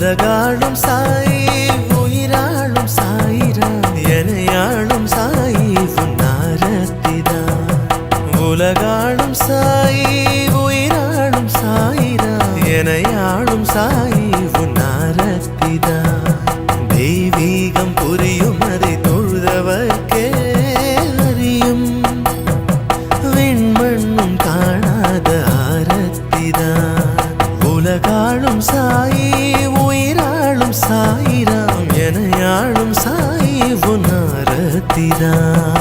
உலகாளும் சாயி உயிராளும் சாயிரா எனையாளும் சாயி உன்னாரத்திதான் உலகாளும் சாயி உயிராளும் சாயிரா எனையாளும் சாயி உன்னாரத்திதான் தெய்வீகம் புரியும் அதை தொழுதவர்க்கே அறியும் விண்மண்ணும் காணாத ஆரத்திதான் உலகாளும் சாயி உயிராளும் சாயிராம் எனையாளும் சாயி உன்னாரத்திதான்